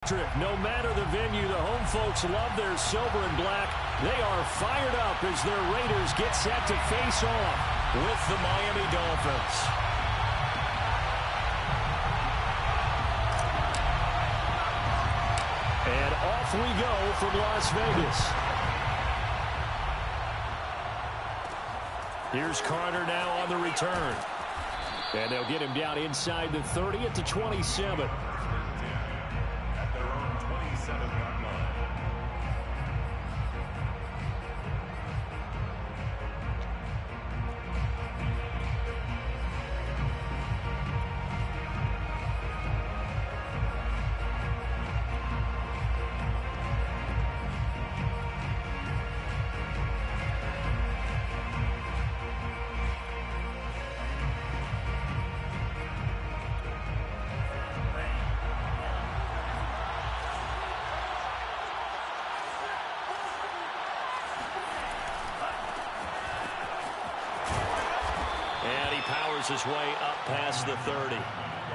No matter the venue, the home folks love their silver and black. They are fired up as their Raiders get set to face off with the Miami Dolphins. And off we go from Las Vegas. Here's Carter now on the return. And they'll get him down inside the 30 at the 27. At their own 27-yard line. His way up past the 30.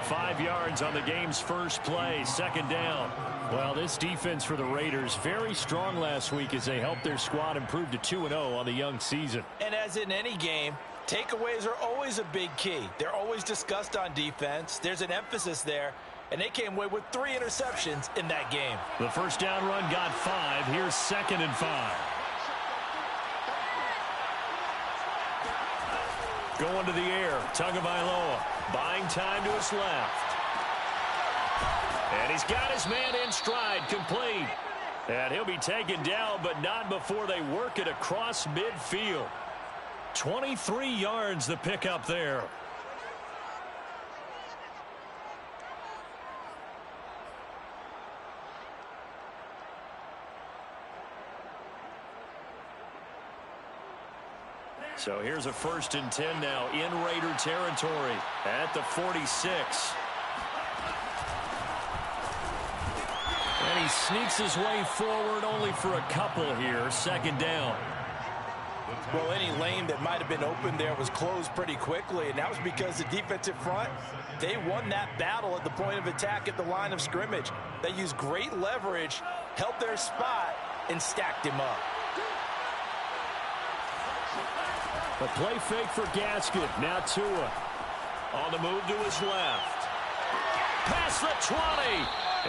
5 yards on the game's first play, second down. Well, this defense for the Raiders, very strong last week as they helped their squad improve to 2-0 on the young season. And as in any game, takeaways are always a big key. They're always discussed on defense. There's an emphasis there, and they came away with 3 interceptions in that game. The first down run got 5. Here's 2nd and 5. Going to the air, Tagovailoa, buying time to his left. And he's got his man in stride, complete. And he'll be taken down, but not before they work it across midfield. 23 yards the pickup there. So here's a 1st and 10 now in Raider territory at the 46. And he sneaks his way forward only for a couple here. 2nd down. Well, any lane that might have been open there was closed pretty quickly, and that was because the defensive front, they won that battle at the point of attack at the line of scrimmage. They used great leverage, held their spot, and stacked him up. A play fake for Gaskin. Now Tua on the move to his left. Past the 20.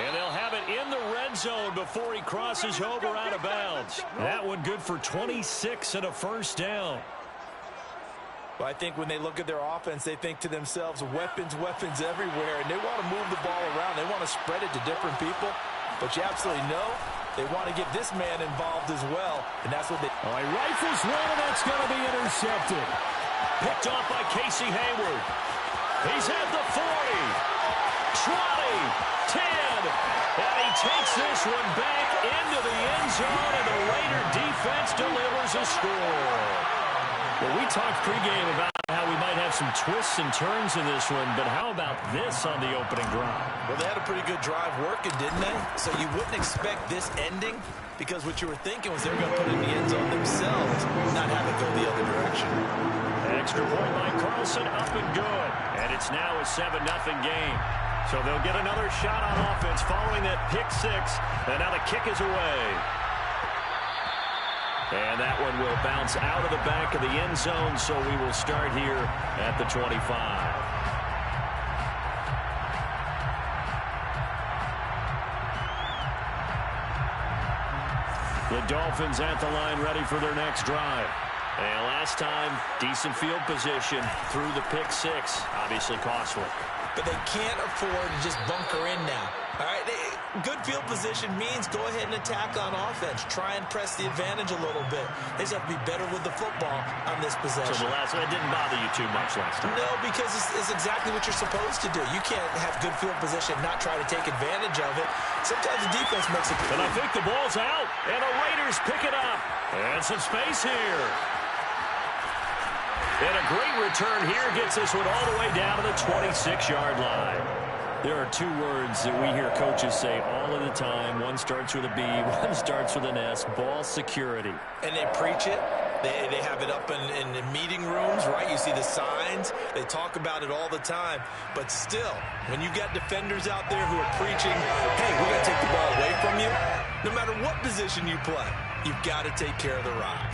And they'll have it in the red zone before he crosses over out of bounds. That one good for 26 and a 1st down. Well, I think when they look at their offense, they think to themselves, weapons, weapons everywhere. And they want to move the ball around. They want to spread it to different people. But you absolutely know they want to get this man involved as well, and that's what they... Oh, he rifles one, and that's going to be intercepted. Picked off by Casey Hayward. He's at the 40, 20, 10, and he takes this one back into the end zone, and the Raider defense delivers a score. Well, we talked pregame about how we might have some twists and turns in this one, but how about this on the opening drive? Well, they had a pretty good drive working, didn't they? So you wouldn't expect this ending, because what you were thinking was they were going to put it in the end zone themselves, not have it go the other direction. Extra point by Carlson, up and good. And it's now a 7-0 game. So they'll get another shot on offense following that pick 6, and now the kick is away. And that one will bounce out of the back of the end zone, so we will start here at the 25. The Dolphins at the line ready for their next drive. And last time, decent field position through the pick 6, obviously costly. But they can't afford to just bunker in now. All right, good field position means go ahead and attack on offense. Try and press the advantage a little bit. They just have to be better with the football on this possession. So the last one, it didn't bother you too much last time? No, because it's exactly what you're supposed to do. You can't have good field position and not try to take advantage of it. Sometimes the defense makes it. And I think the ball's out, and the Raiders pick it up. And some space here. And a great return here gets this one all the way down to the 26-yard line. There are 2 words that we hear coaches say all of the time. One starts with a B, one starts with an S. Ball security. And they preach it, They have it up in meeting rooms, right? You see the signs. They talk about it all the time. But still, when you got defenders out there who are preaching, hey, we're going to take the ball away from you, no matter what position you play, you've got to take care of the rock.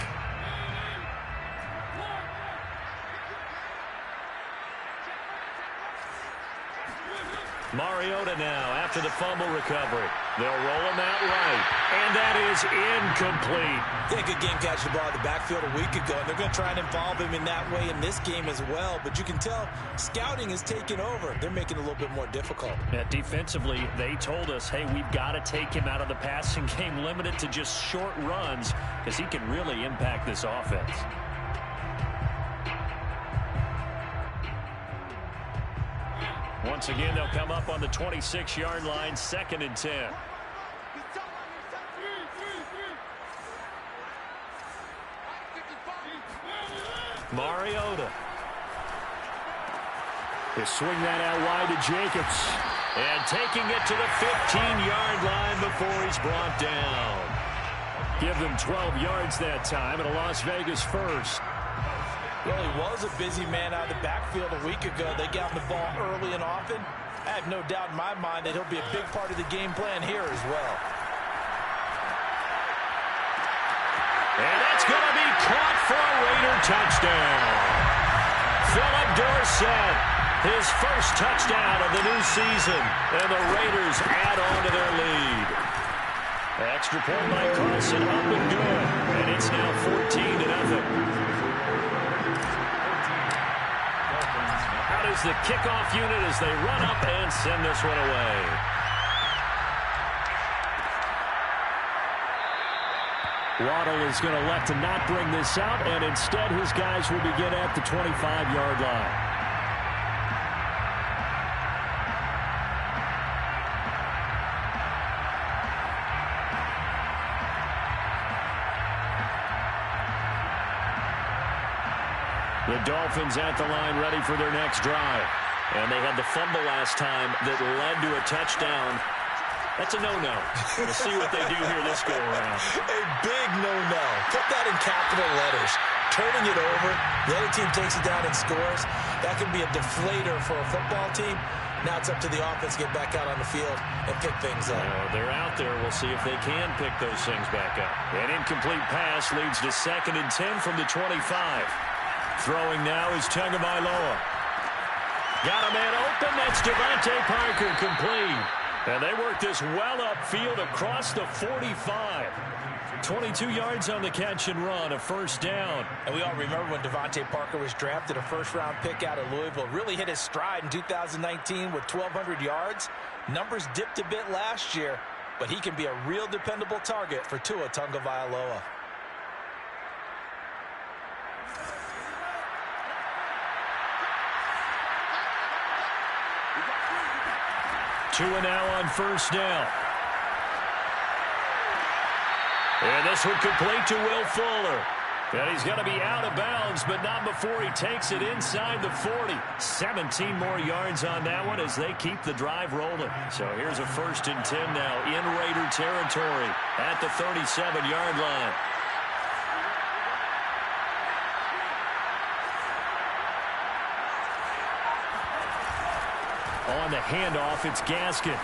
Mariota now after the fumble recovery. They'll roll him out right. And that is incomplete. Yeah, good game catching the ball in the backfield a week ago. And they're going to try and involve him in that way in this game as well. But you can tell scouting is taking over. They're making it a little bit more difficult. Yeah, defensively, they told us, hey, we've got to take him out of the passing game, limited to just short runs, because he can really impact this offense. Once again, they'll come up on the 26-yard line, 2nd and 10. Mariota. They swing that out wide to Jacobs. And taking it to the 15-yard line before he's brought down. Give them 12 yards that time and a Las Vegas first. Well, he was a busy man out of the backfield a week ago. They got him the ball early and often. I have no doubt in my mind that he'll be a big part of the game plan here as well. And that's going to be caught for a Raider touchdown. Philip Dorsett, his first touchdown of the new season. And the Raiders add on to their lead. Extra point by Carson, up and good. And it's now 14-0. Is the kickoff unit as they run up and send this one away. Waddle is going to elect to not bring this out, and instead his guys will begin at the 25-yard line. The Dolphins at the line ready for their next drive. And they had the fumble last time that led to a touchdown. That's a no-no. We'll see what they do here this go-around. A big no-no. Put that in capital letters. Turning it over, the other team takes it down and scores. That can be a deflator for a football team. Now it's up to the offense to get back out on the field and pick things up. They're out there. We'll see if they can pick those things back up. An incomplete pass leads to 2nd and 10 from the 25. Throwing now is Tagovailoa. Got a man open. That's Devontae Parker, complete. And they work this well upfield across the 45. 22 yards on the catch and run, a first down. And we all remember when Devontae Parker was drafted, a first-round pick out of Louisville. Really hit his stride in 2019 with 1,200 yards. Numbers dipped a bit last year, but he can be a real dependable target for Tua Tagovailoa. Tua now on first down. And this one complete to Will Fuller. And he's going to be out of bounds, but not before he takes it inside the 40. 17 more yards on that one as they keep the drive rolling. So here's a 1st and 10 now in Raider territory at the 37-yard line. On the handoff, it's Gaskin.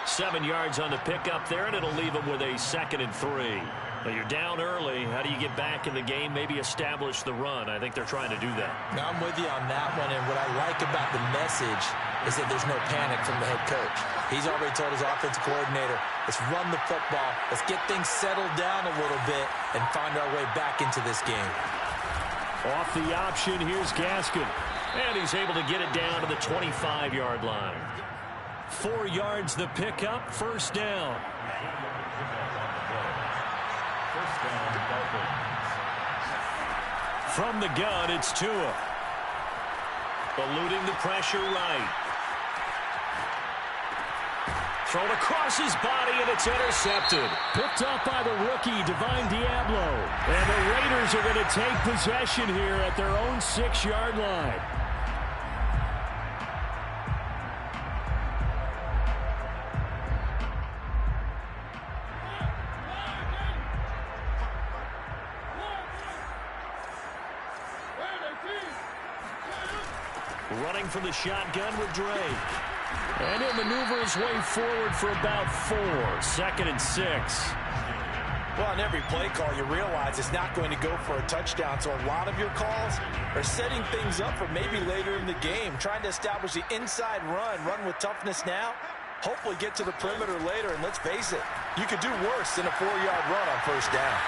7 yards on the pickup there, and it'll leave them with a 2nd and 3. Now you're down early. How do you get back in the game, maybe establish the run? I think they're trying to do that. Now I'm with you on that one, and what I like about the message is that there's no panic from the head coach. He's already told his offensive coordinator, let's run the football, let's get things settled down a little bit and find our way back into this game. Off the option, here's Gaskin. And he's able to get it down to the 25-yard line. 4 yards the pickup, first down. From the gun, it's Tua. Eluding the pressure right. Thrown across his body, and it's intercepted. Picked up by the rookie, Divine Diablo. And the Raiders are going to take possession here at their own 6-yard line. running from the shotgun with Drake. And he'll maneuver his way forward for about 4. 2nd and 6. Well, on every play call, you realize it's not going to go for a touchdown, so a lot of your calls are setting things up for maybe later in the game, trying to establish the inside run with toughness now, hopefully get to the perimeter later, and let's face it, you could do worse than a 4-yard run on 1st down.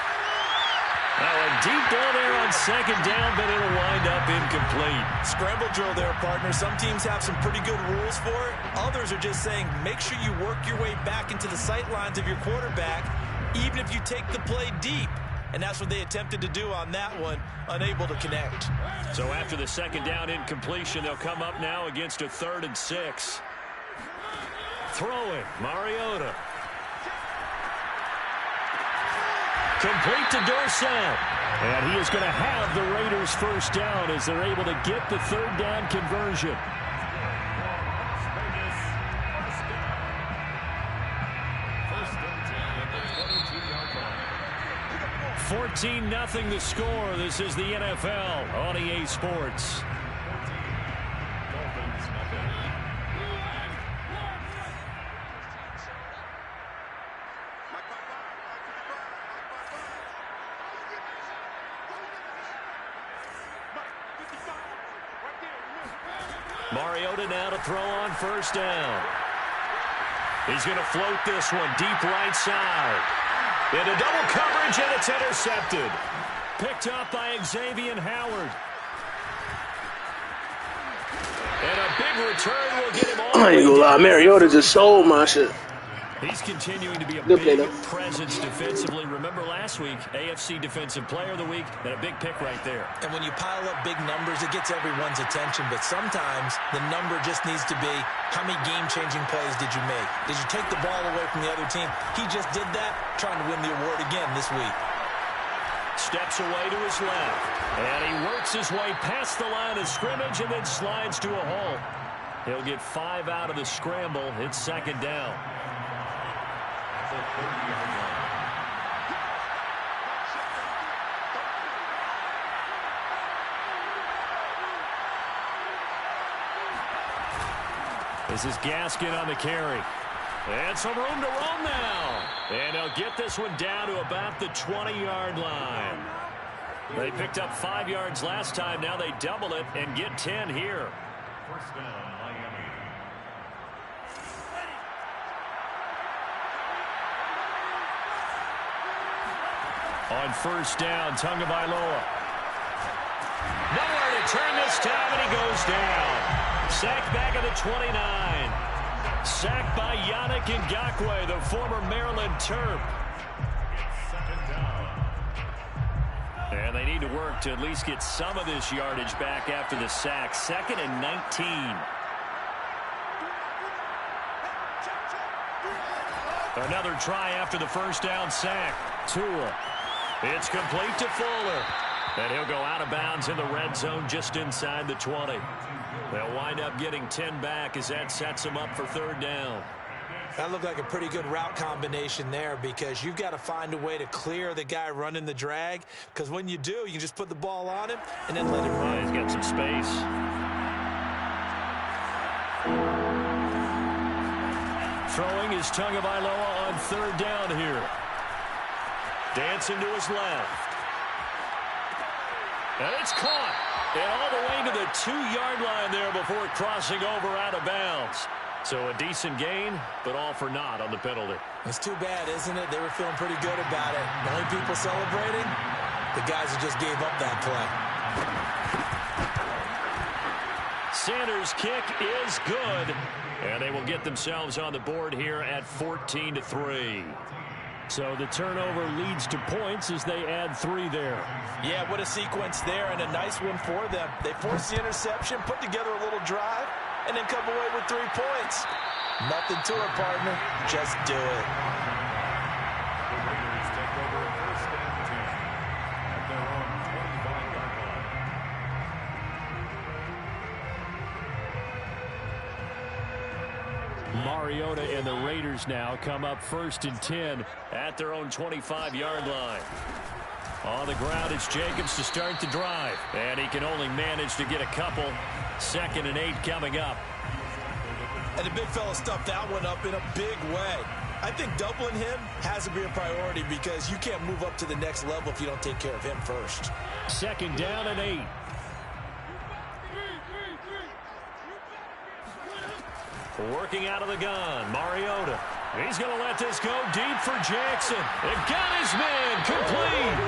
Now a deep ball there on 2nd down, but it'll wind up incomplete. Scramble drill there, partner. Some teams have some pretty good rules for it. Others are just saying make sure you work your way back into the sight lines of your quarterback, even if you take the play deep. And that's what they attempted to do on that one, unable to connect. So after the 2nd down incompletion, they'll come up now against a 3rd and 6. Throwing, Mariota. Complete to Dorsett. And he is going to have the Raiders 1st down as they're able to get the 3rd down conversion. 14-0 the score. This is the NFL on EA Sports. Mariota now to throw on 1st down. He's going to float this one deep right side. Into double coverage, and it's intercepted. Picked up by Xavier Howard. And a big return will get him all. I ain't gonna lie, Mariota just sold my shit. He's continuing to be a Good play, big though. presence defensively. Remember last week, AFC Defensive Player of the Week, and a big pick right there. And when you pile up big numbers, it gets everyone's attention. But sometimes the number just needs to be, how many game-changing plays did you make? Did you take the ball away from the other team? He just did that, trying to win the award again this week. Steps away to his left. And he works his way past the line of scrimmage and then slides to a hole. He'll get 5 out of the scramble. It's 2nd down. This is Gaskin on the carry. And some room to run now. And he'll get this one down to about the 20-yard line. They picked up 5 yards last time. Now they double it and get 10 here. 1st down, Miami. On 1st down, Tagovailoa. Nowhere to turn this time, and he goes down. Sacked back at the 29. Sacked by Yannick Ngakoue, the former Maryland Terp. 2nd down. And they need to work to at least get some of this yardage back after the sack. 2nd and 19. Another try after the 1st down sack. Tua. It's complete to Fuller. And he'll go out of bounds in the red zone just inside the 20. They'll wind up getting 10 back as that sets them up for 3rd down. That looked like a pretty good route combination there, because you've got to find a way to clear the guy running the drag, because when you do, you can just put the ball on him and then let him run. He's got some space. Throwing is Tagovailoa on 3rd down here. Dancing to his left. And it's caught. And all the way to the 2-yard line there before crossing over out of bounds. So a decent gain, but all for naught on the penalty. It's too bad, isn't it? They were feeling pretty good about it. The only people celebrating, the guys who just gave up that play. Sanders' kick is good. And they will get themselves on the board here at 14-3. So the turnover leads to points as they add 3 there. Yeah, what a sequence there, and a nice one for them. They forced the interception, put together a little drive, and then come away with 3 points. Nothing to it, partner. Just do it. The Raiders take over 1st and 10 at their own 25-yard line. Mariota and the Raiders now come up 1st and 10 at their own 25-yard line. On the ground, it's Jacobs to start the drive. And he can only manage to get a couple. 2nd and 8 coming up. And the big fella stuffed that one up in a big way. I think doubling him has to be a priority because you can't move up to the next level if you don't take care of him first. 2nd down and 8. Working out of the gun, Mariota. He's going to let this go deep for Jackson. It got his man complete.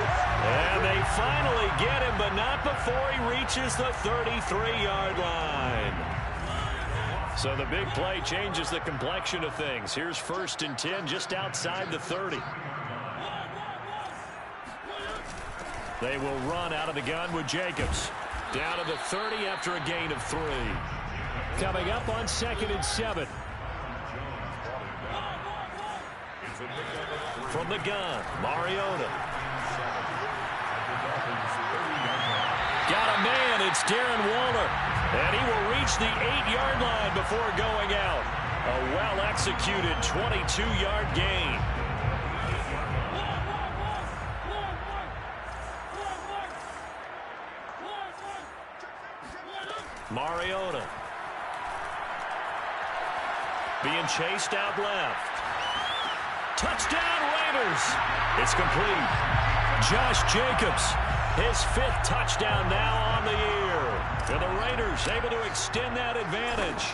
And they finally get him, but not before he reaches the 33-yard line. So the big play changes the complexion of things. Here's 1st and 10 just outside the 30. They will run out of the gun with Jacobs. Down to the 30 after a gain of 3. Coming up on 2nd and 7. From the gun, Mariota. Got a man, it's Darren Waller. And he will reach the 8-yard line before going out. A well-executed 22-yard gain. Mariota. Being chased out left. Touchdown, Raiders. It's complete. Josh Jacobs, his 5th touchdown now on the year. And the Raiders able to extend that advantage.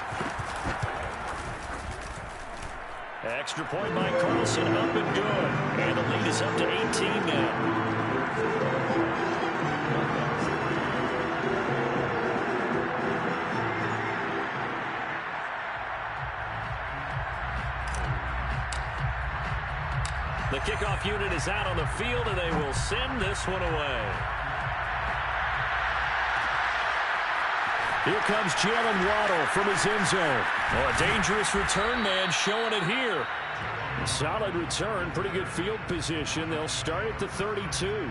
Extra point by Carlson, up and good. And the lead is up to 18 now. The kickoff unit is out on the field, and they will send this one away. Here comes Jalen Waddle from his end zone. Oh, a dangerous return man showing it here. Solid return, pretty good field position. They'll start at the 32.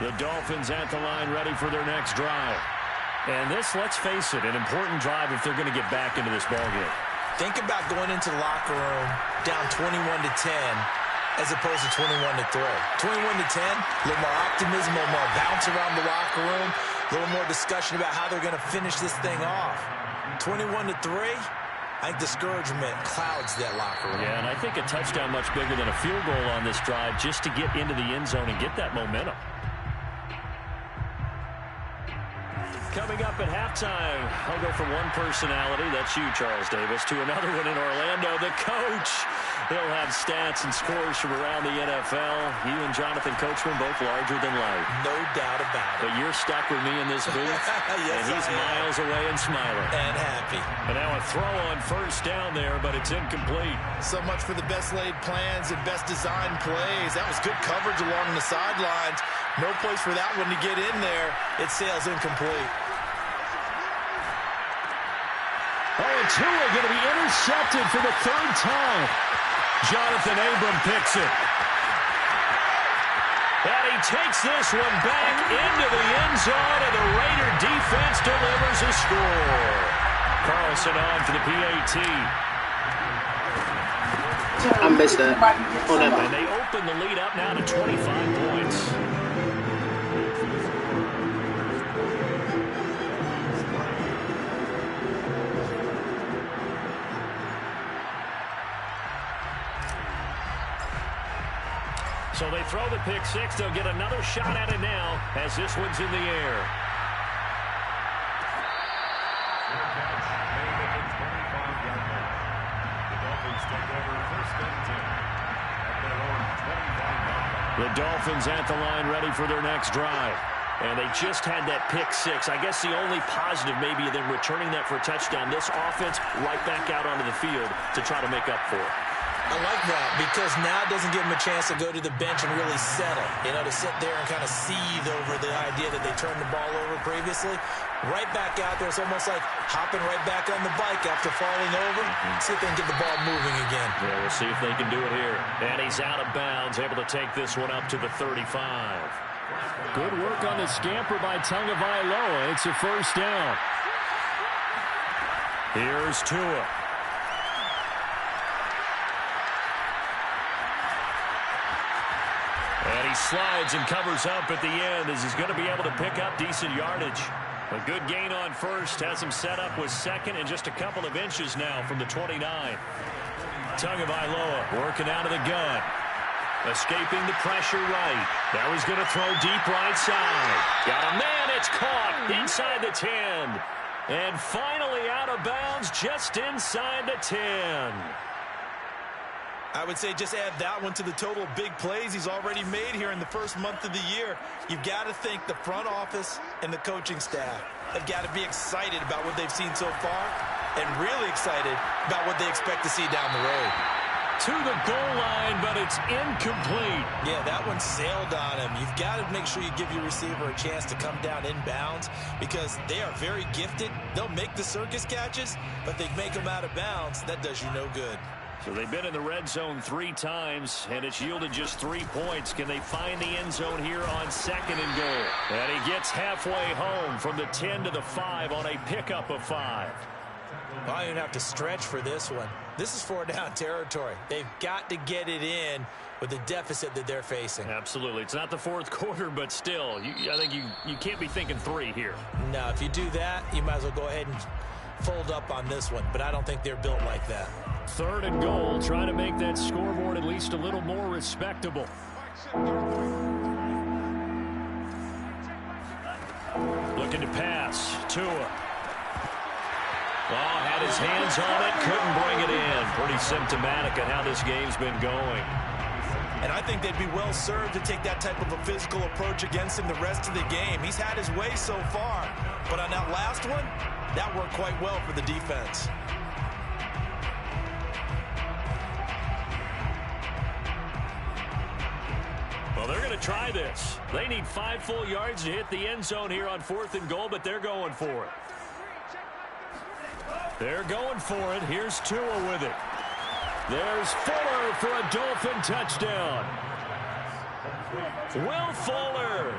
The Dolphins at the line ready for their next drive. And this, let's face it, an important drive if they're going to get back into this ballgame. Think about going into the locker room down 21-10 as opposed to 21-3. 21-10, a little more optimism, a little more bounce around the locker room, a little more discussion about how they're going to finish this thing off. 21-3, I think discouragement clouds that locker room. Yeah, and I think a touchdown much bigger than a field goal on this drive just to get into the end zone and get that momentum. Coming up at halftime, I'll go from one personality, that's you, Charles Davis, to another one in Orlando, the coach. He'll have stats and scores from around the NFL. You and Jonathan Coachman both larger than life. No doubt about it. But you're stuck with me in this booth, yes, and he's miles away and smiling. And happy. And now a throw on 1st down there, but it's incomplete. So much for the best laid plans and best designed plays. That was good coverage along the sidelines. No place for that one to get in there. It sails incomplete. Oh, and Tua going to be intercepted for the 3rd time. Jonathan Abram picks it. And he takes this one back into the end zone, and the Raider defense delivers a score. Carlson on for the PAT. I missed that. Oh, never mind. And they open the lead up now to 25 points. So they throw the pick 6. They'll get another shot at it now as this one's in the air. The Dolphins at the line ready for their next drive. And they just had that pick 6. I guess the only positive maybe of them returning that for a touchdown. This offense right back out onto the field to try to make up for it. I like that because now it doesn't give them a chance to go to the bench and really settle. You know, to sit there and kind of seethe over the idea that they turned the ball over previously. Right back out there. It's almost like hopping right back on the bike after falling over. See if they can get the ball moving again. Yeah, we'll see if they can do it here. And he's out of bounds, able to take this one up to the 35. Good work on the scamper by Tagovailoa. It's a 1st down. Here's Tua. And he slides and covers up at the end as he's going to be able to pick up decent yardage. A good gain on first has him set up with second and just a couple of inches now from the 29. Tagovailoa working out of the gun. Escaping the pressure right. Now he's going to throw deep right side. Got a man. It's caught inside the 10. And finally out of bounds just inside the 10. I would say just add that one to the total of big plays he's already made here in the first month of the year. You've got to think the front office and the coaching staff have got to be excited about what they've seen so far and really excited about what they expect to see down the road. To the goal line, but it's incomplete. Yeah, that one sailed on him. You've got to make sure you give your receiver a chance to come down inbounds because they are very gifted. They'll make the circus catches, but they make them out of bounds. That does you no good. So they've been in the red zone 3 times, and it's yielded just 3 points. Can they find the end zone here on 2nd and goal? And he gets halfway home from the 10 to the 5 on a pickup of 5. Well, I don't have to stretch for this one. This is 4-down territory. They've got to get it in with the deficit that they're facing. Absolutely. It's not the 4th quarter, but still, I think you can't be thinking 3 here. No, if you do that, you might as well go ahead and fold up on this one, but I don't think they're built like that. 3rd and goal, trying to make that scoreboard at least a little more respectable. Looking to pass. Tua. Oh, had his hands on it, couldn't bring it in. Pretty symptomatic of how this game's been going. And I think they'd be well served to take that type of a physical approach against him the rest of the game. He's had his way so far, but on that last one, that worked quite well for the defense. Well, they're going to try this. They need 5 full yards to hit the end zone here on 4th and goal, but they're going for it. They're going for it. Here's Tua with it. There's Fuller for a Dolphin touchdown. Will Fuller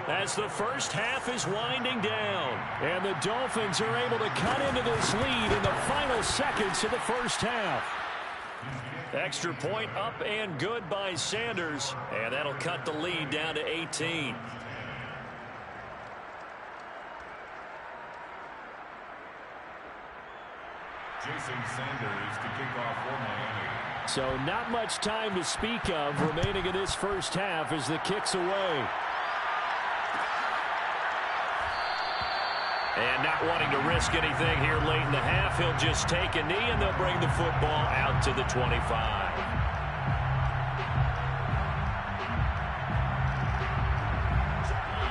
as the first half is winding down. And the Dolphins are able to cut into this lead in the final seconds of the first half. Extra point up and good by Sanders. And that'll cut the lead down to 18. Jason Sanders to kick off for Miami. So not much time to speak of remaining in this first half as the kick's away. And not wanting to risk anything here late in the half, he'll just take a knee and they'll bring the football out to the 25.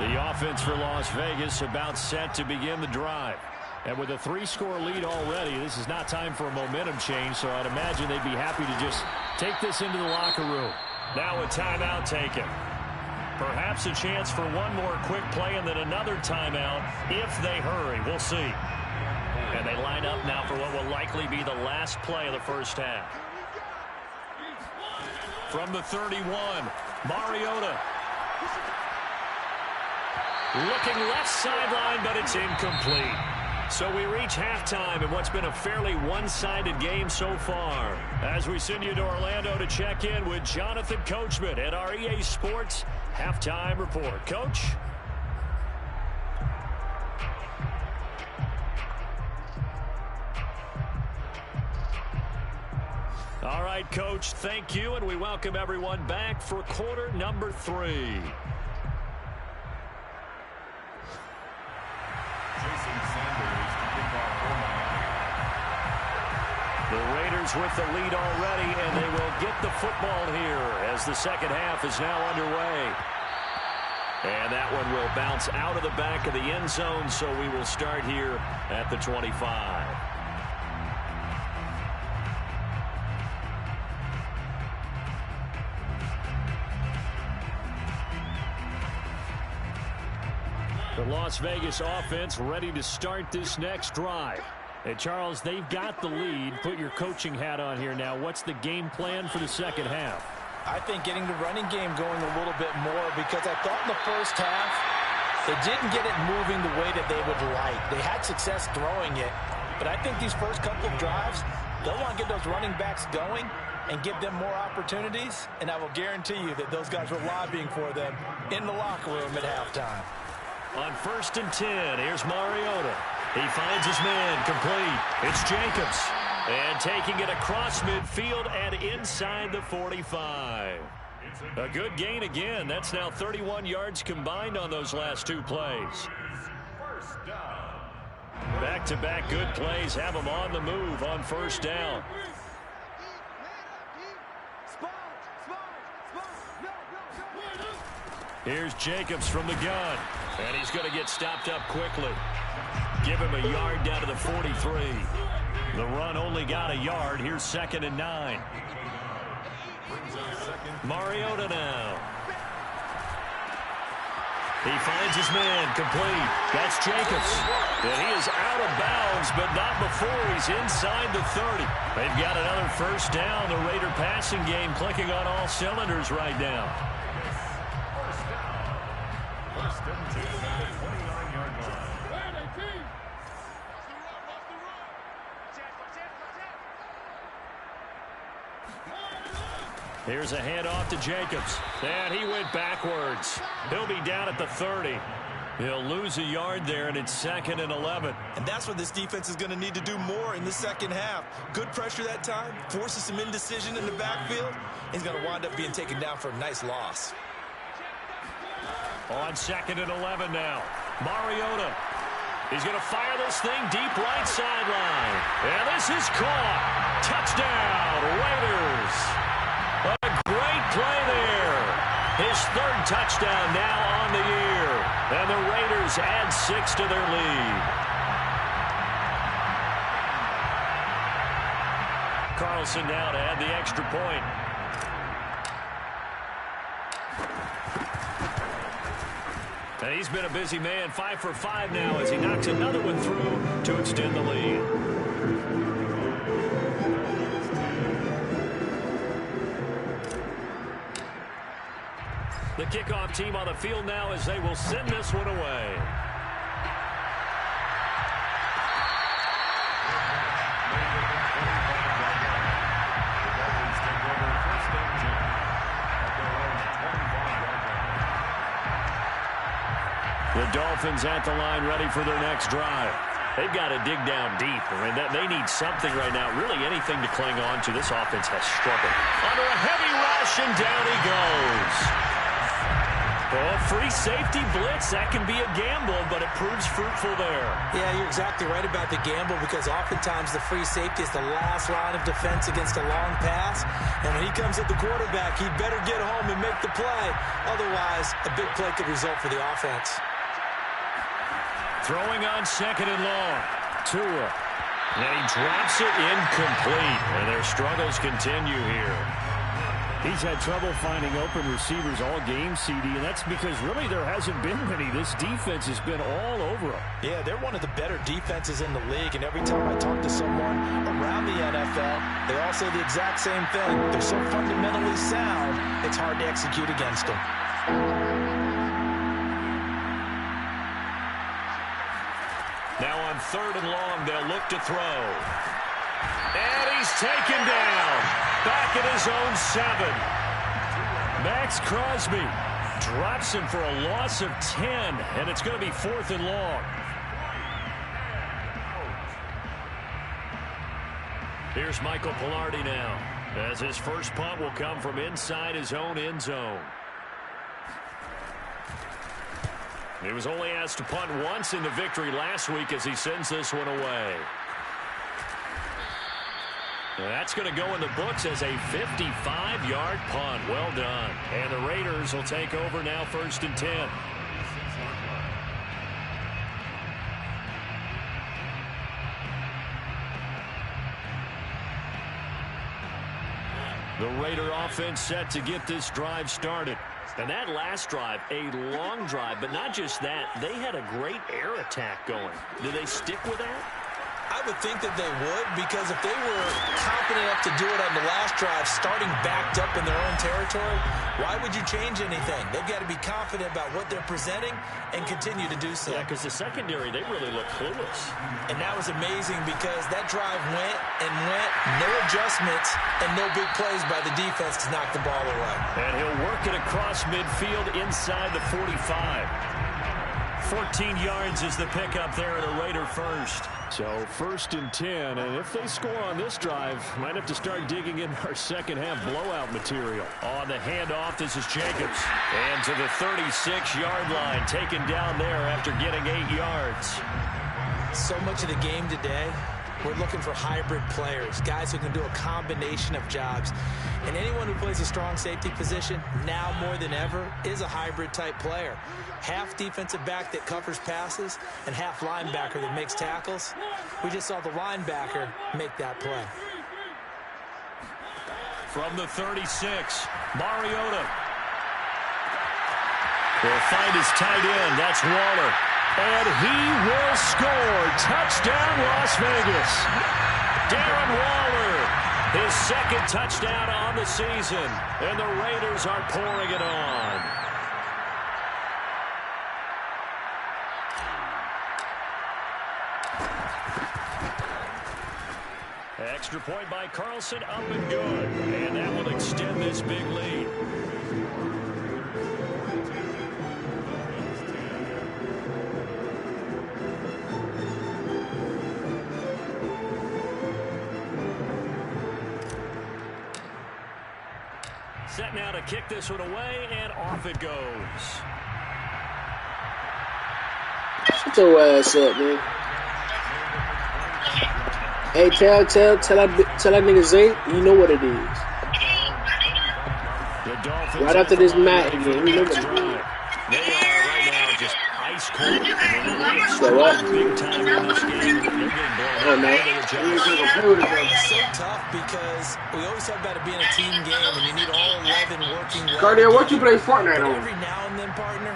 The offense for Las Vegas about set to begin the drive. And with a 3-score lead already, this is not time for a momentum change, so I'd imagine they'd be happy to just take this into the locker room. Now a timeout taken. Perhaps a chance for one more quick play and then another timeout if they hurry. We'll see. And they line up now for what will likely be the last play of the first half. From the 31, Mariota. Looking left sideline, but it's incomplete. So we reach halftime in what's been a fairly one-sided game so far. As we send you to Orlando to check in with Jonathan Coachman at our EA Sports Halftime Report. Coach? All right, Coach, thank you, and we welcome everyone back for quarter number 3. The Raiders with the lead already, and they will get the football here as the second half is now underway. And that one will bounce out of the back of the end zone, so we will start here at the 25. The Las Vegas offense ready to start this next drive. And Charles, they've got the lead. Put your coaching hat on here now. What's the game plan for the second half? I think getting the running game going a little bit more because I thought in the first half they didn't get it moving the way that they would like. They had success throwing it, But I think these first couple of drives, they'll want to get those running backs going and give them more opportunities. And I will guarantee you that those guys were lobbying for them in the locker room at halftime. On 1st and 10, here's Mariota. He finds his man complete. It's Jacobs. And taking it across midfield and inside the 45. A good gain again. That's now 31 yards combined on those last two plays. Back-to-back good plays have them on the move on 1st down. Here's Jacobs from the gun. And he's going to get stopped up quickly. Give him a yard down to the 43. The run only got a yard. Here's 2nd and 9. Mariota now. He finds his man complete. That's Jacobs. And he is out of bounds, but not before he's inside the 30. They've got another 1st down. The Raider passing game clicking on all cylinders right now. First and 10 at the 29-yard line. Here's a handoff to Jacobs. And he went backwards. He'll be down at the 30. He'll lose a yard there, and it's 2nd and 11. And that's what this defense is going to need to do more in the second half. Good pressure that time, forces some indecision in the backfield. He's going to wind up being taken down for a nice loss. On 2nd and 11 now. Mariota. He's going to fire this thing deep right sideline. And this is caught. Touchdown, Raiders. A great play there. His 3rd touchdown now on the year. And the Raiders add 6 to their lead. Carlson now to add the extra point. And he's been a busy man, 5 for 5 now as he knocks another one through to extend the lead. The kickoff team on the field now as they will send this one away. The Dolphins at the line ready for their next drive. They've got to dig down deep. I mean, they need something right now, really anything to cling on to. This offense has struggled. Under a heavy rush, and down he goes. Oh, free safety blitz, that can be a gamble, but it proves fruitful there. Yeah, you're exactly right about the gamble because oftentimes the free safety is the last line of defense against a long pass. And when he comes at the quarterback, he'd better get home and make the play. Otherwise, a big play could result for the offense. Throwing on 2nd and long. Tua. And he drops it incomplete. And their struggles continue here. He's had trouble finding open receivers all game, CD, and that's because really there hasn't been many. This defense has been all over him. Yeah, they're one of the better defenses in the league, and every time I talk to someone around the NFL, they all say the exact same thing. They're so fundamentally sound, it's hard to execute against them. Now on 3rd and long, they'll look to throw. And he's taken down. Back at his own 7. Max Crosby drops him for a loss of 10, and it's going to be 4th and long. Here's Michael Pilardi now, as his first punt will come from inside his own end zone. He was only asked to punt once in the victory last week as he sends this one away. That's going to go in the books as a 55-yard punt. Well done. And the Raiders will take over now 1st and 10. The Raider offense set to get this drive started. And that last drive, a long drive, but not just that. They had a great air attack going. Do they stick with that? I would think that they would, because if they were confident enough to do it on the last drive, starting backed up in their own territory, why would you change anything? They've got to be confident about what they're presenting and continue to do so. Yeah, because the secondary, they really look clueless. And that was amazing because that drive went and went, no adjustments, and no big plays by the defense to knock the ball away. And he'll work it across midfield inside the 45. 14 yards is the pickup there at a Raider first. So 1st and 10, and if they score on this drive, might have to start digging in our second half blowout material. On the handoff, this is Jacobs. And to the 36-yard line, taken down there after getting 8 yards. So much of the game today, we're looking for hybrid players, guys who can do a combination of jobs. And anyone who plays a strong safety position, now more than ever, is a hybrid-type player. Half defensive back that covers passes and half linebacker that makes tackles. We just saw the linebacker make that play. From the 36, Mariota. Will find his tight end. That's Waller. And he will score. Touchdown, Las Vegas. Darren Waller, his second touchdown on the season. And the Raiders are pouring it on. Extra point by Carlson, up and good. And that will extend this big lead. Set now to kick this one away, and off it goes. Shut your ass up, man. Hey, tell that nigga Zay, you know what it is. Right after this match, you know what it is. They are right now just ice cold. So what? Big time in this game. They're getting blown. Oh, no. It's so tough because we always talk about it being a team game and you need all 11 working well. Cardell, what you play Fortnite But on? every now and then, partner,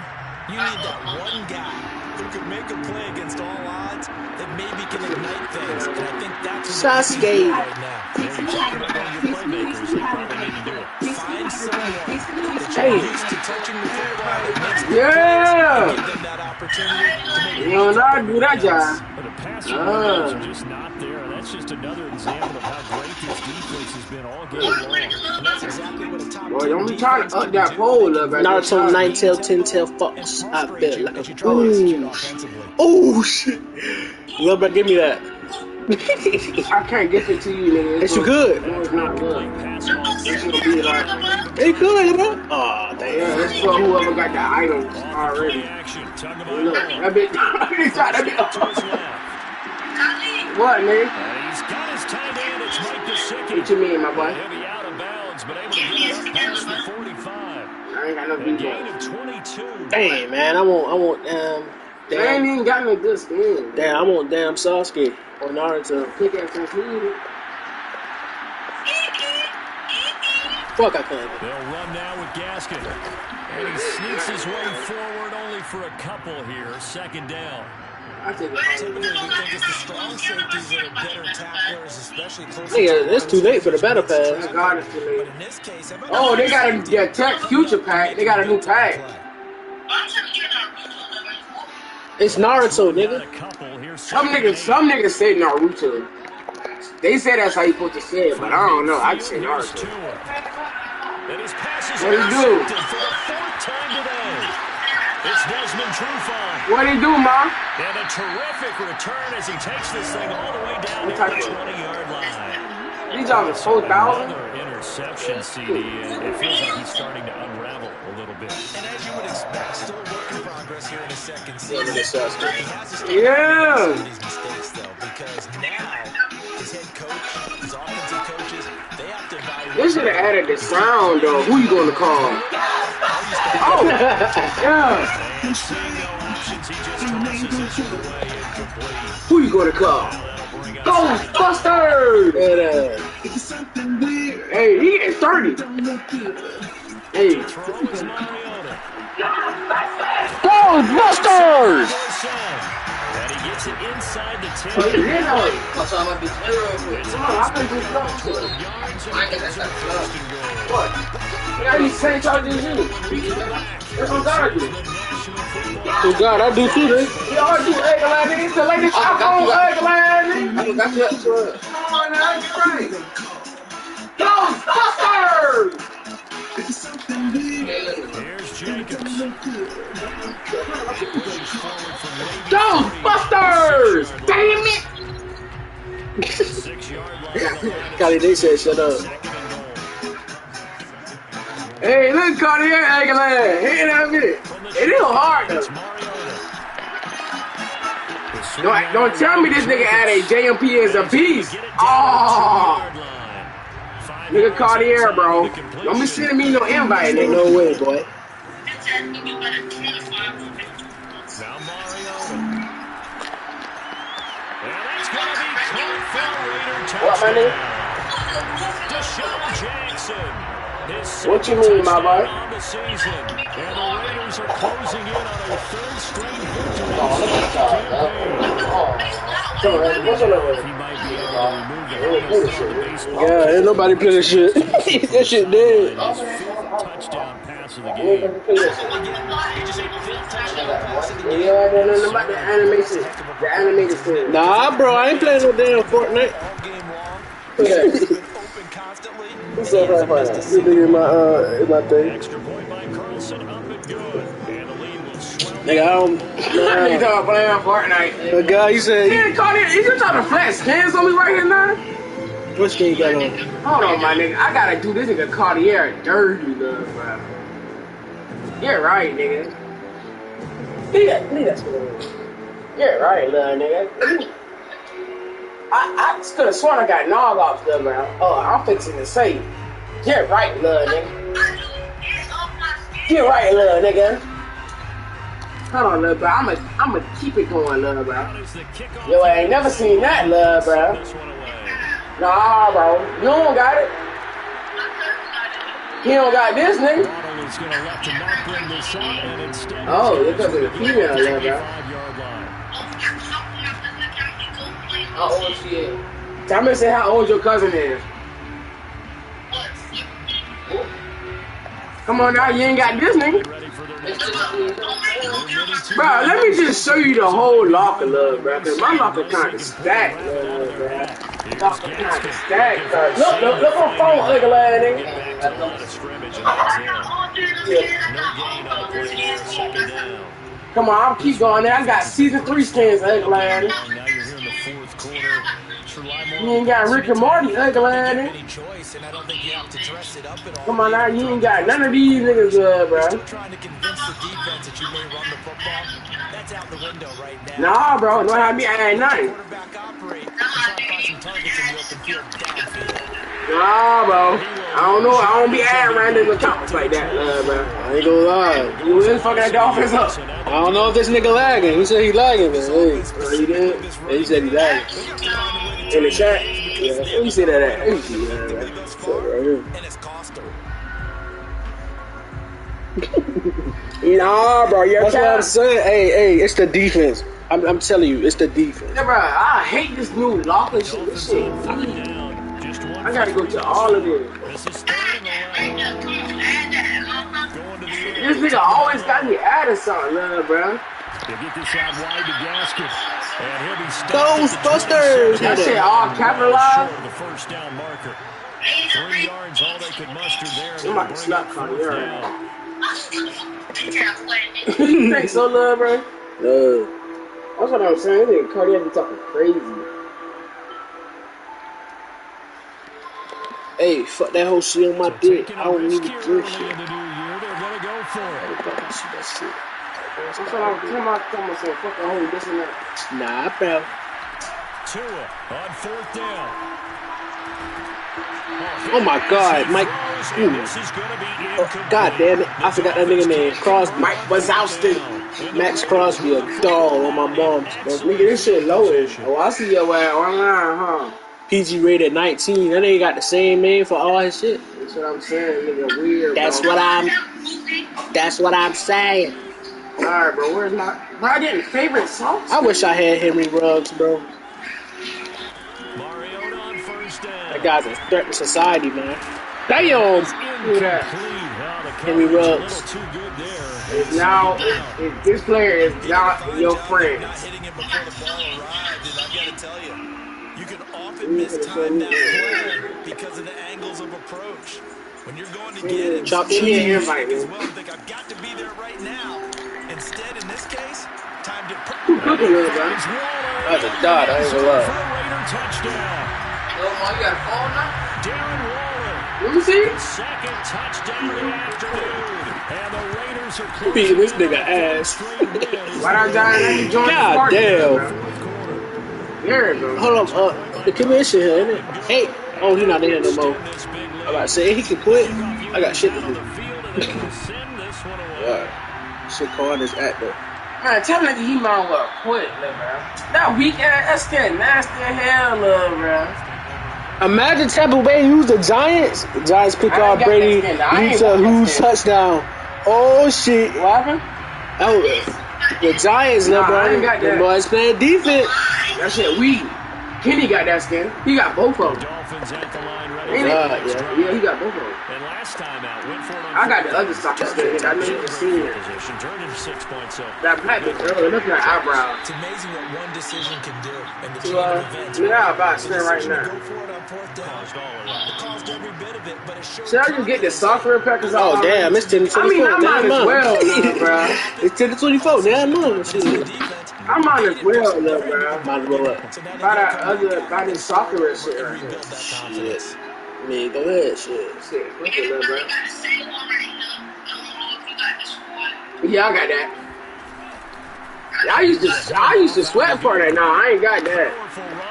you need that one guy who can make a play against all odds that maybe can ignite things. And I think that's what Sasuke. right now. You're talking about one of your playmakers. They probably need to do it. Find someone that Hey. you're used to touching the football that makes the Yeah! give them that opportunity to make You don't know how to do that job. But the passing lanes are just not there. That's just another example of how great this defense has been all game long. And that's exactly what a top Boy, 10 don't be trying to up that pole up. Naruto 9-tail, 10-tail fox. I bet like a ooh. Oh shit. Well, but give me that. I can't get it to you, nigga. Yes, you good. No, it's not good. Pass off. It's gonna be like, Hey, good, bro. Oh, damn. yeah, that's for whoever got the items Play already. action. Tug Look, that bitch, that bitch. to his left. What, nigga? And he's got his tight end. It's Mike Gesicki. What you mean, my boy? He'll be out of bounds, but able to get it up past the 45. I ain't got no A beat gain on. of 22. Damn, man. I want, They ain't even got no good skin. damn, I want damn Sasuke or Naruto. Pick at some food. Fuck, I can't. They'll run now with Gaskin. And he sneaks his way forward only for a couple here. Second down. I take it. Typically, we think it's the strong safeties that are better tacklers, especially close to Nigga, it's too late for the battle pass. Thank God it's too But late. in this case, how about Oh, they got a Tech Future pack. They got a new pack. It's Naruto, Got nigga. a couple here. Some niggas say Naruto. They say that's how you supposed to say it, but I don't know. I just say Here's Naruto. Tua. And his passes What he do? intercepted for the fourth time today. It's Desmond Trufant. What he do, ma? And a terrific return as he takes this thing all the way down to What the type of- 20-yard line. These are 4,000. Another interception, CD, and it feels like he's starting to unravel a little bit. And as you would expect, still a work in progress here in the second Yeah, season. look at Sasuke. He has to start Yeah. some of these mistakes, though, because now his head coach, his offensive coaches, they have to evaluate. They should have added the sound, though. Who you gonna call? Oh, yeah. And seeing no options, he just tosses this one away incomplete. Who you gonna call? Ghostbusters! Hey, he getting 30. Hey, Throw is Mariota. Ghostbusters! And he gets Takes it inside the 10. Oh, you know it. Come on, I can do 12 yards, and it gives them first and goal. what? I got these same charges as you. That's what God do. Oh God, I do too, nigga. You all do egg line, nigga. It's the latest iPhone egg line, nigga. I got you up to it. Come on now, get right. Ghostbusters! Here's Jacobs. Ghostbusters! Damn it! 6-yard line. Golly, they said shut up. Hey, look, Cartier egg line. Hey, that minute. It is hard, though. Don't tell me this nigga had a JMP as a piece. Oh! Nigga Cartier, bro. Don't be sending me no invite, nigga. No way, boy. Now Mariota. And that's going to be caught for a Raider touchdown. What, my nigga? Deshaun Jackson. What you mean, my boy? On the season. And the Raiders are closing in on a third straight victory. Oh, look at that. Come on, what's on He might be able to remove the helmet from the baseball. Yeah, ain't nobody play this shit. That shit dead. His fifth touchdown pass of the game. Yeah, I know about the animation. The animated thing. Nah, bro, I ain't playing no damn Fortnite. What's up, right now? This nigga in my thing. Extra point by Carlson, up and good. And the lead will swell. Nigga, I don't. Nigga talking playing Fortnite. The guy, he said. Hey, Cartier, is you trying to flat skins on me right here now? What skin you got on? Hold on, my nigga. I gotta do this nigga Cartier dirty, love, bro. You're right, nigga. Leave that. You're right, little nigga. I could have sworn I got nog off the bro. Oh, I'm fixing to say. You're right, little nigga. You're right, little nigga. Hold on, little bro. I'ma keep it going, little bro. Yo, I ain't never seen that, little bro. Nah, bro. You don't got it. He don't got this, nigga. Oh, because of the female, little bro. How old she is? Tell me say how old your cousin is. Come on now, you ain't got this, nigga. Bro, let me just show you the whole locker, love, bro. Cause my locker kind of stacked, love, bro. Locker kind of stacked, bro. Look on phone, ugly ass nigga. Come on, I'll keep going there. I got season 3 skins, ugly ass nigga. You ain't got Rick and Morty, ugly ass nigga. Come on now, you ain't got none of these niggas, bro. Trying to convince the defense that you may run the football. That's out the window right now. Nah, bro, no have me add nothing. Quarterback operate. Try to find some targets in the open field downfield. Nah, bro. I don't know. I don't be adding random accounts like that, bro. I ain't gonna lie. You was fucking that Dolphins up. I don't know if this nigga lagging. He said he lagging, man. Hey. He did? Yeah, he said he lagging. In the chat? Yeah. Let me see that at. Let me see that at. Right here. And it's cost her. Nah, bro. You're That's what I'm saying. Hey, it's the defense. I'm telling you, it's the defense. Yeah, bro. I hate this new locker shit. This shit. I gotta go to all of this. This nigga always got me adding something, bro. They get this out wide to Gaskin. And he'll be Ghostbusters! That shit all capitalized. The first down marker. 3 yards, all they could muster there. I'm about to slap Cartier. You think so, love, bro? That's what I'm saying. This nigga Cartier be talking crazy. Hey, fuck that whole shit on my dick. I don't need to do shit. They're going to go for it. That's what I'm saying. Fuck the whole this and that. Nah, bro. Tua on 4th down. Oh my God, Mike. Oh, God damn it. I forgot that nigga name. Crosby. Mike Wazowski. Max Crosby, a dog on my mom's, bro. Nigga, this shit low-ish. Oh, I see your ass online, huh? PG rated 19. That nigga got the same name for all his shit. That's what I'm saying, nigga. Weird, That's bro. what I'm saying. Alright, bro, where's my... Bro, I getting favorite sauce? I wish I had Henry Ruggs, bro. Mariota on first down. That guy's a threat to society, man. Damn! Look at that. Henry Ruggs. It's now, if this player is not your friend. Not hitting him before the ball arrived, and I gotta tell you, you can often mistime that play because of the angles of approach. When you're going to get him, Chop you cheese. as well think I've got to be there right now. Instead, in this case, time to Look at this, bro. That's a dot, I ain't gonna lie. Touchdown. Oh, you got a phone now? Darren Waller. Let me see. Second touchdown of the afternoon. And the Raiders are Beating this nigga ass. Why not Giant join the God party? damn. There you go. Hold on, the commission here, isn't it? Hey, oh, he not in here no more. I'm about to say, he can quit. I got shit to do. Yeah. Shit calling this actor. Man, tell me he might well quit, bro. That weak ass, that's getting nasty as hell, bro. Imagine Tampa Bay use the Giants. The Giants pick I off ain't got Brady, that skin. I ain't Lisa, got that who's skin. touchdown. Oh shit. What happened? Oh, the Giants, Nah, bro. I ain't got The that. boys playing defense. That shit weak. Kenny got that skin. He got both of them. Dolphins at the line ready. Ain't it? Yeah. Yeah, he got both of them. And last time out, went for it on I got the other soccer skin. I know you can see it. position. Turned into 6 points. So That black bitch, look at her eyebrows. It's amazing what one decision can do. And the chain of events. Yeah, about to stand right Decision to now. go for it on fourth down. It caused every bit of it, but it showed Should I just get the soccer packers out? Oh damn, it's 10 to 24. I mean, I might as well, bro. It's 10 to 24. Damn, man. Shit. I might as well, bro. Might as well what? Buy this soccer and shit right here. Shit. I mean, go ahead, shit. Shit, look at that, bro. Yeah, I got that. I used to sweat for that. Nah, I ain't got that.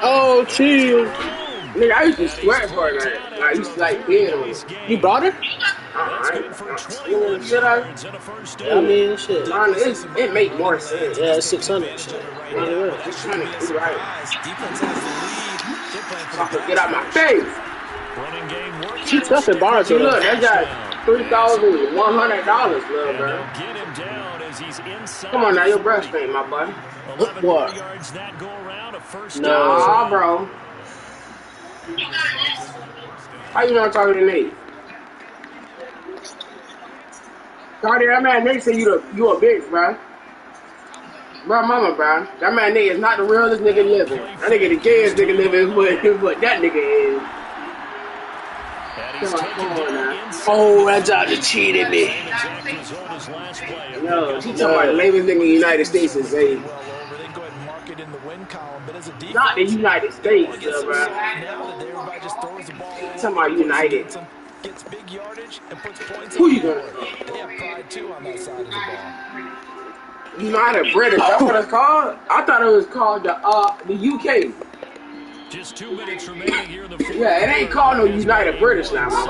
Oh, chill. Nigga, I used to sweat for that. Like, I used to like being on it. You brought her? Should I? I mean, shit. Man, it make more sense. Yeah, it's 600. Shit. Might as well. Just trying to do right. Defense has the lead. So I can get out my face. running game working. She tough in bars, See, though. look, that got $3,100, little bro. Get him down as he's inside. Come on now, your breast pain, my buddy. What? Yards that go around, a first No. down. Nah, bro. How you not talking to Nate? Cardi, that man Nate said you a bitch, bro. Bro, mama, bro. That man Nate is not the realest nigga living. That nigga the gayest nigga living is what that nigga is. And he's Come taken on down now. inside. Oh, that job just cheated me. Exactly as old as last play. Yo, she talking about the lamest nigga in the United States is Zay. Well over. They go ahead and mark it in the win column, but as a defense, Not the United States, gets so bro. soft now that everybody just throws the ball all Talking about over the place. United. Gets big yardage and puts points Who on you the gonna board. They have pride too on that side of the ball. United British, that's what it's called? I thought it was called the UK. Just 2 minutes remaining here in the fourth. Yeah, it ain't called no United British now, man.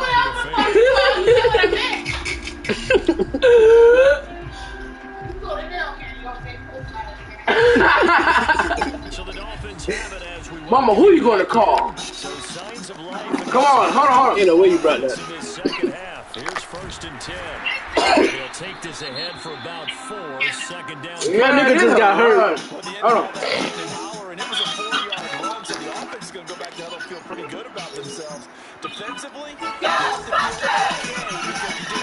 So the Dolphins have it as we Mama, who you gonna call? So signs of life. Come on, hold on. You know where you brought In that. this second half. Here's 1st and 10. They'll take this ahead for about 4. Second down. Yeah, nigga just got hurt. Hold on. Power, and it was a 4-yard run, so the offense is going to go back to huddle, feel pretty good about themselves. Defensively,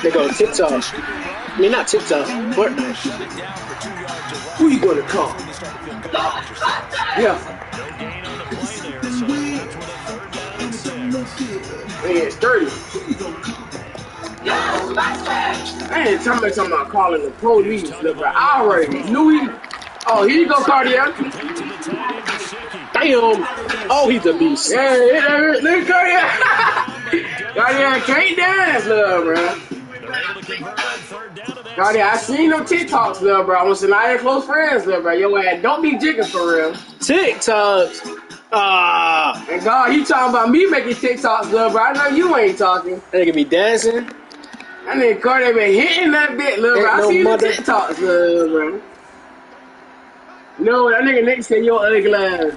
They go TikTok. I mean, not TikTok. Fortnite. shut it down for 2 yards of run. Who you gonna call? When you start to feel good about yourself. Yeah. No gain on the play there, so left with a 3rd down and 6. Man, it's 30. I ain't talking about calling the police, look, bro. I already knew he. Oh, here you go, Cardiac. Complete to the tight end, Gesicki. Damn. Oh, he's a beast. Yeah, look, Cardiac. Cardiac can't dance, love, bro. They're able to convert on 3rd down to that. Cardiac, I seen them TikToks, love, bro. I want some not close friends, love, bro. Yo, ass don't be jigging for real. TikToks. Ah. And God, he talking about me making TikToks, love, bro. I know you ain't talking. They can be dancing. That nigga Cardi been hitting that bit, love, bro. Ain't I no seen mother- the TikToks, love, bro. No, that nigga Nick said you're ugly ass.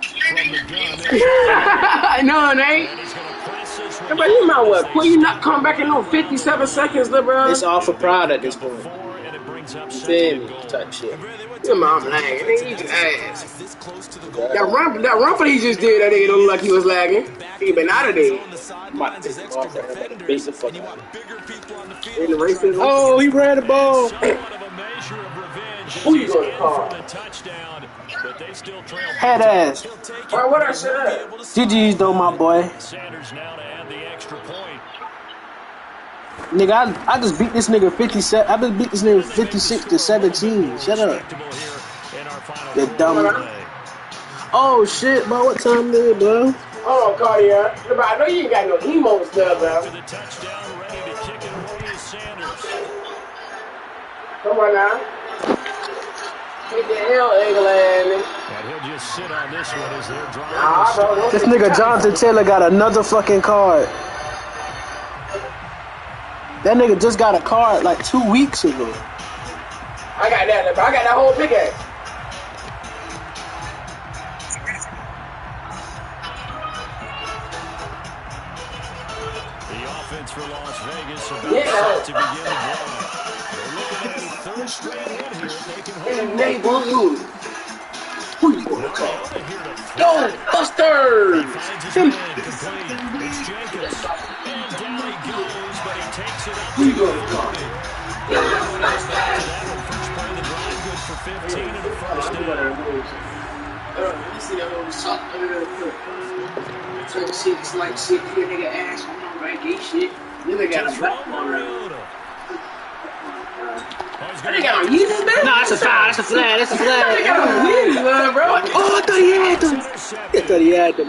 From the gun. No, it ain't. And he's going to press this Yeah, one. but you might well quit. You not come back in no 57 seconds, little bro. It's all for pride at this point. 4 and a it brings up second Feel and me? goal. Type shit. Your mom lagging. Nigga, he just ass. That run that he just did, that nigga don't look like he was lagging. He been out of there. I'm about to take the ball from him, about to beat the fuck out of him. In the races. Oh, he ran the ball. Somewhat of a measure of revenge. Who you He's gonna in call? for the touchdown, but they still trail. Head ass. Bro, what I said at? GG's though, my boy. Sanders now to add the extra point. Nigga, I just beat this nigga 57. I just beat this nigga 56-17. Shut up. You dumb. Oh shit, bro. What time is it, bro? Hold on, Cartier. I know you ain't got no emotes there, bro. For the touchdown, ready to kick it away is Sanders. Come on now. Take the hell, England. And he'll just sit on this one as they're driving. Nah, bro. This nigga Jonathan Taylor got another fucking card. That nigga just got a card like 2 weeks ago. I got that, bro. I got that whole pickaxe. The offense for Las Vegas about Yeah. to begin the drive. They're looking at a third straight win here if they can hold In the it. neighborhood. Who you gonna call? Yo, Finds Busters! his man complete. It's Jenkins. And down he goes, but he takes it up. Who you gonna call? First play of the drive, good for 15 and a first down. You see that little shot shit, it's like shit, here nigga ass on my right gay shit. Nigga got a black one. They got on Yeezus, man? Nah, that's a foul, that's a flag, that's a They flag. got on Yeezus, bro. Oh, I thought he had them. I thought he had them.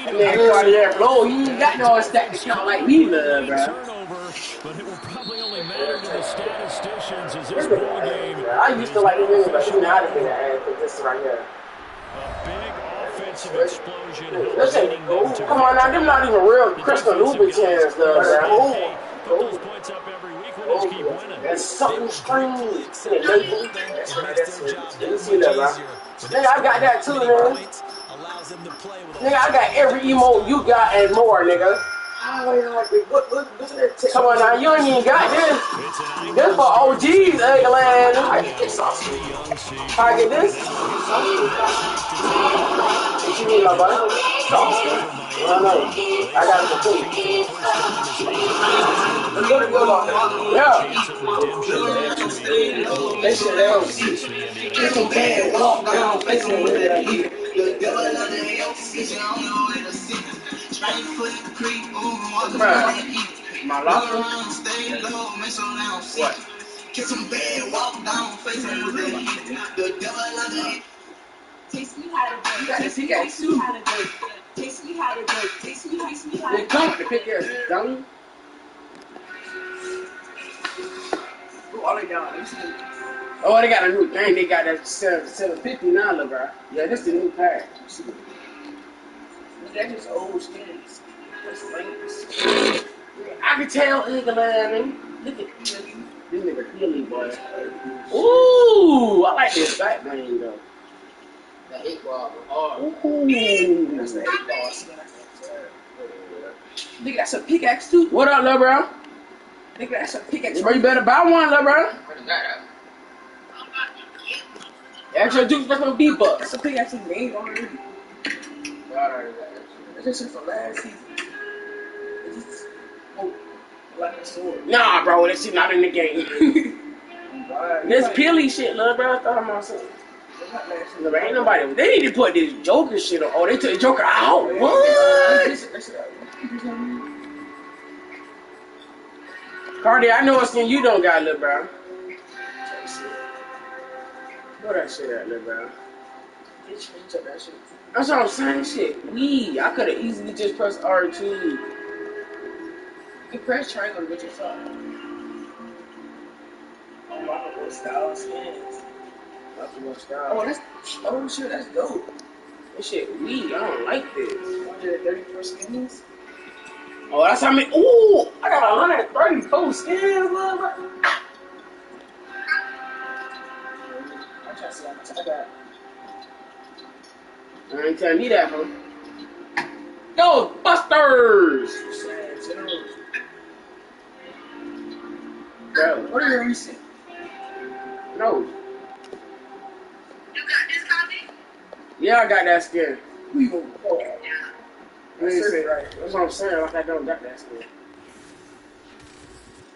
And then Cartier blow, he ain't got no stack to count like me, bro. Turnover, but it will probably only matter to the statisticians as this ball game. I used to like the nigga, but you know how to get that ass with this right here. A big offensive explosion. Listen, come on now, them not even real Crystal Louboutins, bro. Put those points up every week. We'll just keep winning. That's something strange. That's right, that's it. You see that, bro? Nigga, I got that too, nigga. Nigga, I got every emote you got and more, nigga. Come on now, you ain't even got this. This for OGs, Eggland. I get this sauce. I get this. What you mean, my buddy? Sauce. I know. I got it for food. Let's go to good on that. Yeah. That shit else. It's okay. Walk down, facing with it. My locker? What? Get some bad, walk down, face me with it. The devil of the taste me how to do. You got this, he got two. Taste me how to do. Taste me how to do. They come to pick your dummy. Oh, they got oh, they got a new thing. They got that 750 now, look, bro. Yeah, this is the new pack. That's just old skins. I can tell England. Look at this nigga Philly boy. Ooh, I like this Batman though. The 8-ball. Ooh, that's the 8-ball. Nigga, that's a pickaxe too. What up, lil' bro? Nigga, that's a pickaxe. Bro, you better buy one, lil' bro. Extra Duke's for some B-Bucks. That's a pickaxe in the game already. That's just from last season. It's just, like a sword. Nah, bro, that shit not in the game. This Peely shit, lil' bro. I thought I'm on something. Ain't nobody. They need to put this Joker shit on. Oh, they took the Joker out. What? Cardi, I know what skin you don't got, lil' bro. Throw that shit at, lil' bro. That shit. That's what I'm saying, shit. I could have easily just pressed R2. You can press triangle to get your phone. Oh, wow, what style skins. Oh, oh shit, that's dope. This shit weak. I don't like this. 134 skins. Oh, that's how many. Ooh, I got 134 skins, love. I try to see how much I got. I ain't telling me that, bro. Yo, Busters! Bro, what are your recent? know. You got this copy? Yeah, I got that skin. Yeah. That's it, right? That's what I'm saying. Like I don't got that skin.